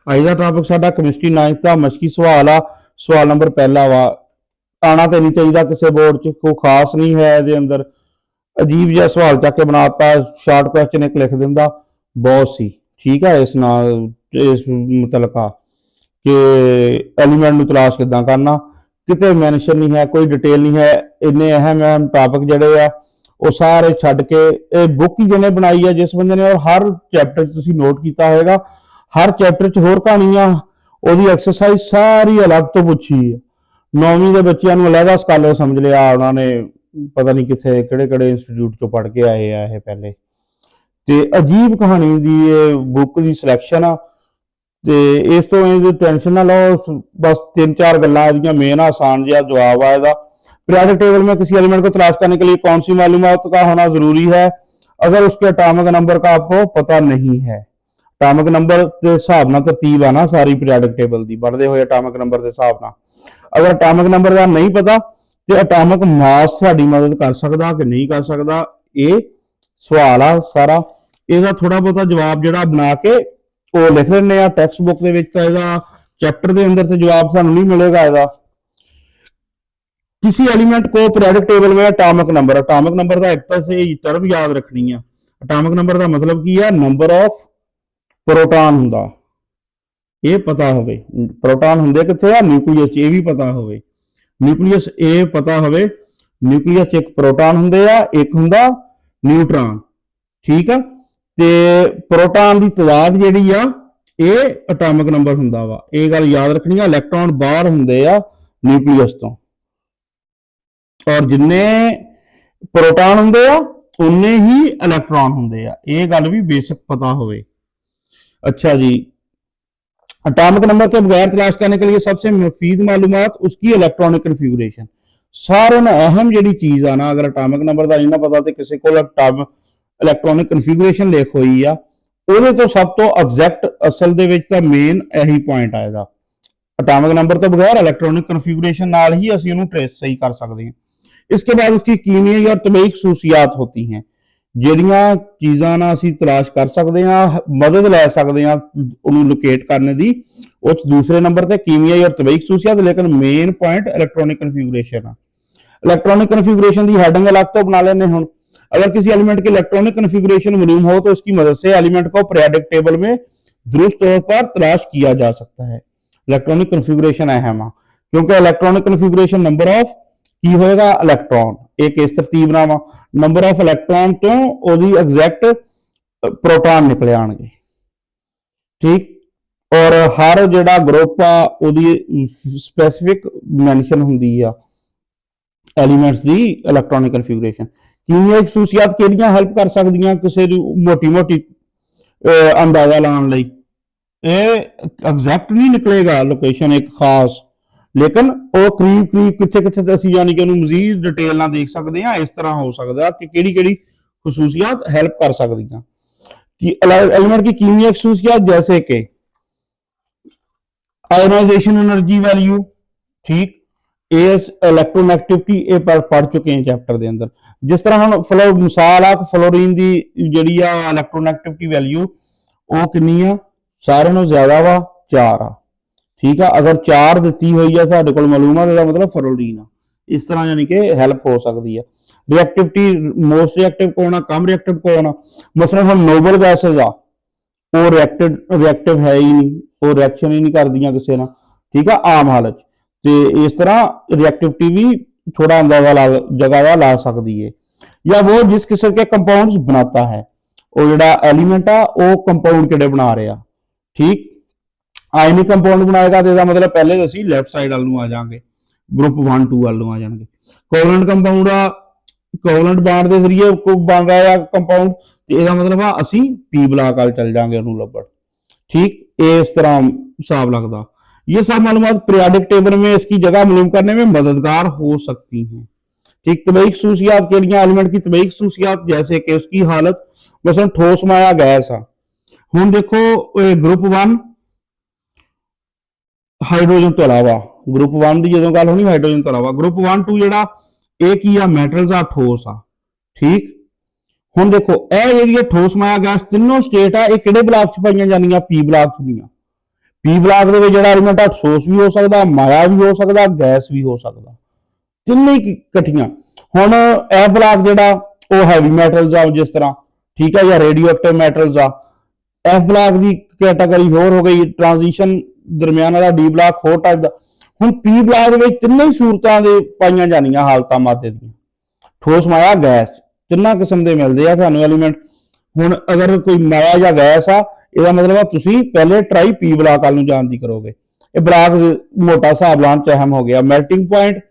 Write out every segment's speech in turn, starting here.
ਅੱਜ ਦਾ ਟॉपिक ਸਾਡਾ chemistry 9th ਦਾ ਮਸ਼ਕੀ ਸਵਾਲ ਆ। ਸਵਾਲ ਨੰਬਰ ਪਹਿਲਾ ਵਾ, ਆਣਾ ਤੇ नहीं चाहिए किसी बोर्ड च, कोई खास नहीं है ਇਹਦੇ ਅੰਦਰ। अजीब जिहा सवाल चक के बनाता, शार्ट क्वेश्चन एक लिख दिंदा, बहुत सी ठीक है। इस नाल इस मुतलका कि एलीमेंट नूं तलाश किदां करना, किते मैंशन नहीं है, कोई डिटेल नहीं है। इन्ने अहम अहम टॉपिक जिहड़े आ वो सारे छड्ड के बुक ही जिन्हें बनाई है जिस बंदे ने, और हर चैप्टर तुसीं नोट किया होगा, हर चैप्टर च होर कहानियां, ਉਹਦੀ एक्सरसाइज सारी अलग तो पूछी है। 9वीं के बच्चों को अलग स्कॉलर समझ लिया उन्होंने, पता नहीं किसे किहड़े इंस्टीट्यूट चों पढ़ के आए आ ये पहले। तो अजीब कहानी की बुक की सिलेक्शन आ, तो इस तो टेंशन ना लो, बस 3-4 गल्लां मेन आसान जिहा जवाब आ इसदा। पीरियोडिक टेबल में किसी एलिमेंट को तलाश करने के लिए कौन सी मालूमात का होना जरूरी है अगर उसके एटॉमिक नंबर का आपको पता नहीं है। एटॉमिक नंबर के हिसाब नाल तरतीब आ ना सारी पीरियोडिक टेबल की, बढ़ते हुए एटॉमिक नंबर के हिसाब नाल। अगर एटॉमिक नंबर का नहीं पता तो एटॉमिक मास साडी मदद कर सकदा कि नहीं कर सकदा, ये सवाल आ सारा। इसका थोड़ा बहुता जवाब जिहड़ा बना के वो लिख लेने आ टैक्सट बुक दे विच, इसदा चैप्टर के अंदर से जवाब सानू नहीं मिलेगा इसदा। किसी एलिमेंट को पीरियोडिक टेबल में एटॉमिक नंबर का एक तो से टर्म याद रखनी है। एटॉमिक नंबर का मतलब की है नंबर ऑफ प्रोटॉन हुंदा, ये पता होवे। प्रोटॉन हुंदे कित्थे आ, न्यूक्लियस च, ये भी पता होवे। न्यूक्लियस ए पता होवे, न्यूक्लियस एक प्रोटॉन हुंदे आ, एक हुंदा न्यूट्रॉन, ठीक है। ते प्रोटॉन की तादाद जिहड़ी आ ये एटॉमिक नंबर हुंदा वा, ये गल याद रखनी है। इलैक्ट्रॉन बाहर हुंदे आ न्यूक्लियस तो, और जिन्ने प्रोटॉन हुंदे आ उन्ने ही इलैक्ट्रॉन हुंदे आ, ये गल भी बेसिक पता होवे। अच्छा जी, एटॉमिक नंबर के बगैर तलाश करने के लिए सबसे मुफीद मालूमात उसकी इलेक्ट्रॉनिक कन्फिगरेशन। सारे ना अहम जी चीज आ ना, अगर एटॉमिक नंबर का नहीं ना पता तो किसी को इलैक्ट्रॉनिक कन्फिगरेशन लिख हुई आ, ਉਹਦੇ ਤੋਂ सब तो एग्जैक्ट असल ਦੇ ਵਿੱਚ ਤਾਂ ਮੇਨ ਇਹੀ ਪੁਆਇੰਟ ਆਏਗਾ। एटॉमिक नंबर तो बगैर इलैक्ट्रॉनिक कन्फिगरेशन नाल ही ਅਸੀਂ ਉਹਨੂੰ ट्रेस सही कर सकते हैं। इसके बाद उसकी कीमियाई और तबई खसूसियात होती हैं, ਜਿਹੜੀਆਂ ਚੀਜ਼ਾਂ ਨਾਲ ਅਸੀਂ ਤਲਾਸ਼ ਕਰ ਸਕਦੇ ਹਾਂ, ਮਦਦ ਲੈ ਸਕਦੇ ਹਾਂ ਉਹਨੂੰ ਲੋਕੇਟ ਕਰਨੇ ਦੀ। ਉਹ ਦੂਸਰੇ ਨੰਬਰ ਤੇ ਕੀਮੀਆਈ और तबई खसूसियात, लेकिन मेन पॉइंट इलेक्ट्रॉनिक कन्फिगरेशन है। इलेक्ट्रॉनिक कन्फिगरेशन की हेडिंग अलग तो बना लेने हुण। अगर किसी एलिमेंट की इलेक्ट्रॉनिक कन्फिगरेशन मालूम हो तो इसकी मदद से एलिमेंट को पीरियोडिक टेबल में दुरुस्त तौर पर तलाश किया जा सकता है। इलेक्ट्रॉनिक कन्फिगरेशन अहम है क्योंकि इलेक्ट्रॉनिक कन्फिगरेशन नंबर ऑफ की होएगा इलेक्ट्रॉन, एक इस तरतीब नाल नंबर ऑफ इलेक्ट्रॉन तो ओदी एग्जैक्ट प्रोटॉन निकले आएंगे, ठीक। और हर जिहड़ा ग्रुप आ ओदी स्पेसिफिक मैंशन हुंदी आ एलीमेंट्स दी इलेक्ट्रॉनिक कन्फिगरेशन। कीमियाई खसूसियात किहड़ियां हेल्प कर सकदियां किसी दी मोटी मोटी अंदाजा लाने लई। एग्जैक्ट नहीं निकलेगा लोकेशन एक खास, लेकिन वो करीब करीब कितने कितने असीं यानी कि उन्होंने मजीद डिटेल ना देख सकते हैं। इस तरह हो सकता कि किहड़ी खसूसियात हेल्प कर सकती हैं कि एलिमेंट की कीमियाई खसूसियात, जैसे कि आयोनाइजेशन एनर्जी वैल्यू, ठीक, इलेक्ट्रोनेगेटिविटी, ये पढ़ चुके हैं चैप्टर के अंदर। जिस तरह हम मिसाल आ फ्लोरीन की जिहड़ी आ इलेक्ट्रोनेगेटिविटी वैल्यू वो कितनी आ, सारे नालों ज्यादा वा, 4 आ, ठीक है। अगर 4 दी हुई है साढ़े को मालूम है, मतलब फ्लोरीन आ। इस तरह यानी कि हेल्प हो सकती है। रिएक्टिविटी, मोस्ट रिएक्टिव कौन आ, कम रिएक्टिव कौन आ। मसलन हम नोबल गैसेज आ, वो रिएक्टिव है ही नहीं, वो रिएक्शन ही नहीं करदियां किसी ना, ठीक है, आम हालत। तो इस तरह रिएक्टिविटी भी थोड़ा अंदाजा जगह ला सकती है। या वो जिस किस्म के कंपाउंड्स बनाता है, वो जिहड़ा एलीमेंट आ वो कंपाउंड किहड़े बना रहा, ठीक। आयनिक कंपाउंड बनाएगा तो मतलब पहले असीं लैफ्ट साइड वाल नूं आ जाएंगे, ग्रुप 1 2 वाल नूं आ जाएंगे। कोवलेंट कंपाउंड आ, कोवलेंट बॉन्ड के जरिए बन रहा है कंपाउंड, तो इसका मतलब आ असीं पी ब्लॉक वाल चल जाएंगे उन्होंने लभण, ठीक। इस तरह हिसाब लगता। ये सब मालूमात पीरियोडिक टेबल में इसकी जगह मालूम करने में मददगार हो सकती हैं, ठीक। तबई खसूसियात किहड़ियां, एलिमेंट की तबई खसूसियात, जैसे कि उसकी हालत मसलन ठोस माया गैस आ। हुण देखो ग्रुप 1 हाइड्रोजन तो अलावा, ग्रुप 1 की जो गल होनी हाइड्रोजन तो अलावा, ग्रुप 1 2 जिहड़ा एक ही आ मैटल्स आ, ठोस आ, ठीक। हुण देखो यह जिहड़ी ठोस माया गैस तीनों स्टेट आ, ये किहड़े ब्लॉक च पाईयां जांदियां, पी ब्लॉक च। ਪੀ ਬਲਾਕ ਦੇ ਵਿੱਚ ਜਿਹੜਾ ਐਲੀਮੈਂਟ ਆ ਠੋਸ ਵੀ ਹੋ ਸਕਦਾ, ਮਾਇਆ ਵੀ ਹੋ ਸਕਦਾ, ਗੈਸ ਵੀ ਹੋ ਸਕਦਾ, ਤਿੰਨੇ ਇਕੱਠੀਆਂ। ਹੁਣ ਇਹ ਬਲਾਕ ਜਿਹੜਾ ਉਹ ਹੈਵੀ ਮੈਟਲਸ ਆ ਜਿਸ ਤਰ੍ਹਾਂ, ਠੀਕ ਹੈ, ਜਾਂ ਰੇਡੀਓ ਐਕਟਿਵ ਮੈਟਲਸ ਆ। ਐਫ ਬਲਾਕ ਦੀ ਕੈਟਾਗਰੀ ਹੋਰ ਹੋ ਗਈ, ਟ੍ਰਾਂਜੀਸ਼ਨ ਦਰਮਿਆਨਾ ਦਾ ਡੀ ਬਲਾਕ ਹੋਰ ਟਾਈਪ ਦਾ। ਹੁਣ ਪੀ ਬਲਾਕ ਦੇ ਵਿੱਚ ਤਿੰਨੇ ਹੀ ਸੂਰਤਾਂ ਦੇ ਪਾਈਆਂ ਜਾਣੀਆਂ ਹਾਲਤਾਂ ਮਾਦੇ ਦੀਆਂ, ਠੋਸ, ਮਾਇਆ, ਗੈਸ, ਤਿੰਨਾਂ ਕਿਸਮ ਦੇ ਮਿਲਦੇ ਆ ਤੁਹਾਨੂੰ ਐਲੀਮੈਂਟ। ਹੁਣ ਅਗਰ ਕੋਈ ਮਾਇਆ ਜਾਂ ਗੈਸ ਆ, ਇਹਦਾ ਮਤਲਬ ਆ ਤੁਸੀਂ ਪਹਿਲੇ ਟਰਾਈ ਪੀ ਬਲਾਕ ਵੱਲ ਨੂੰ ਜਾਣ ਦੀ ਕਰੋਗੇ। ਇਹ ਬਲਾਕ ਮੋਟਾ ਹਿਸਾਬ ਲਾਉਣ ਚ ਅਹਿਮ ਹੋ ਗਿਆ। ਮੈਲਟਿੰਗ ਪੁਆਇੰਟ,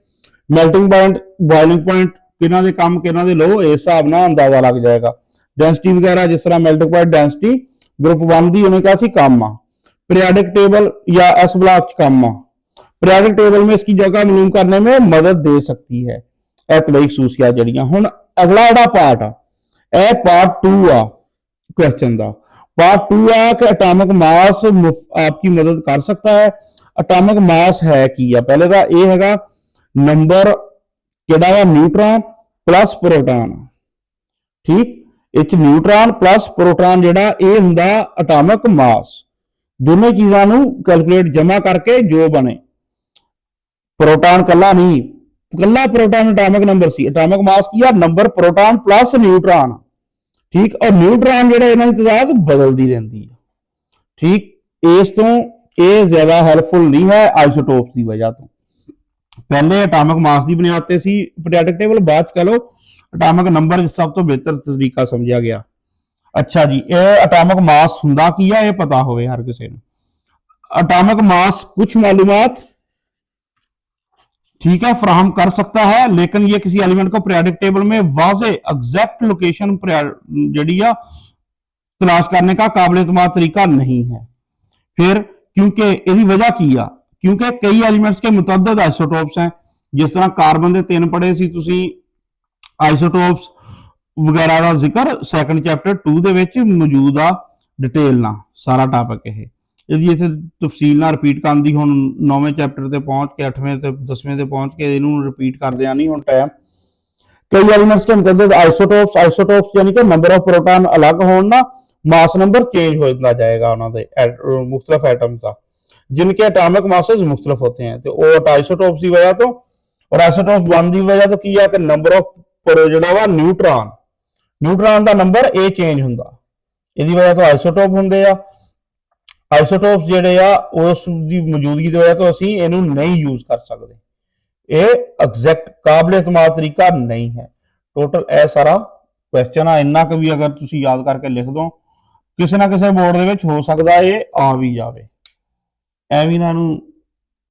ਬੋਇਲਿੰਗ ਪੁਆਇੰਟ, ਕਿਹਨਾਂ ਦੇ ਕੰਮ ਕਿਹਨਾਂ ਦੇ ਲੋ, ਇਸ ਹਿਸਾਬ ਨਾਲ ਅੰਦਾਜ਼ਾ ਲੱਗ ਜਾਏਗਾ। ਡੈਂਸਿਟੀ ਵਗੈरह, जिस तरह मेल्टिंग पॉइंट डेंसिटी ग्रुप 1 दी उन्होंने कहा सी कम आ, पीरियडिक टेबल या एस ब्लॉक च कम आ। पीरियडिक टेबल में इसकी जगह मालूम करने में मदद दे सकती है एतलैटिक सूसिया जड़ियां। हुण अगला जिहड़ा पार्ट आ, यह पार्ट 2 आ क्वेश्चन दा। पार्ट 2 आ कि एटॉमिक मास आपकी मदद कर सकता है। एटॉमिक मास है की आ, पहले दा ये हैगा नंबर जिहड़ा वा न्यूट्रॉन प्लस प्रोटॉन, ठीक। एक न्यूट्रॉन प्लस प्रोटॉन जिहड़ा ये हुंदा एटॉमिक मास। दोनों चीज़ों नूं कैलकुलेट जमा करके जो बने, प्रोटॉन कला नहीं, कला प्रोटॉन एटॉमिक नंबर सी, एटॉमिक मास की नंबर प्रोटॉन प्लस न्यूट्रॉन, ठीक। और न्यूट्रॉन जिहड़ा इन्हां दी तादाद बदलती रहती है, ठीक। इस तो ये ज्यादा हेल्पफुल नहीं है आइसोटोप्स की वजह तो। पहले एटॉमिक मास की बुनियाद ते सी पीरियडिक टेबल, बाद च कह लो एटॉमिक नंबर सब तो बेहतर तरीका समझा गया। अच्छा जी, यह एटॉमिक मास हुंदा की है, यह पता होवे हर किसी नूं। एटॉमिक मास कुछ मालूमात, ठीक है, फराहम कर सकता है, लेकिन ये किसी एलिमेंट को पीरियडिक टेबल में वाज़े एग्जैक्ट लोकेशन जड़ी तलाश करने का काबिल एतमाद तरीका नहीं है। फिर क्योंकि इसकी वजह की आ, क्योंकि कई एलिमेंट्स के मुतअद्दिद आइसोटोप्स हैं। जिस तरह कार्बन के 3 पढ़े सी तुसी आइसोटोप्स वगैरह का जिक्र सैकंड चैप्टर 2 दे विच मौजूद आ, डिटेल ना सारा टॉपिक ये इत्थे तफसील ना रिपीट करन दी हुण 9वें चैप्टर ते पहुंच के 8वें ते 10वें ते पहुंच के इहनूं रिपीट करदे नहीं हुण टाइम। कई एलिमेंट्स के मुतअद्दिद आइसोटोप्स यानी कि नंबर ऑफ प्रोटॉन अलग होण ना मास नंबर चेंज होता जाएगा उन्हां दे मुख्तलिफ एटम्स का, जिनके एटॉमिक मासेस मुख्तलिफ होते हैं। तो वो आइसोटोप्स की वजह तो, और आइसोटोप्स 1 की वजह तो की है कि नंबर ऑफ जिहड़ा वा न्यूट्रॉन का नंबर ए चेंज हुंदा, इसकी वजह तो आइसोटोप हुंदे आ। आइसोटोप्स जिहड़े आ उस दी मौजूदगी की वजह तो असीं इहनूं नहीं यूज कर सकते, ये एग्जैक्ट काबिल एतमाद तरीका नहीं है। टोटल यह सारा क्वेश्चन आ, इन्ना क भी अगर तुसीं याद करके लिख दो, किसी ना किसी बोर्ड दे विच हो सकदा ये आ भी जावे। एवें इन्हां नूं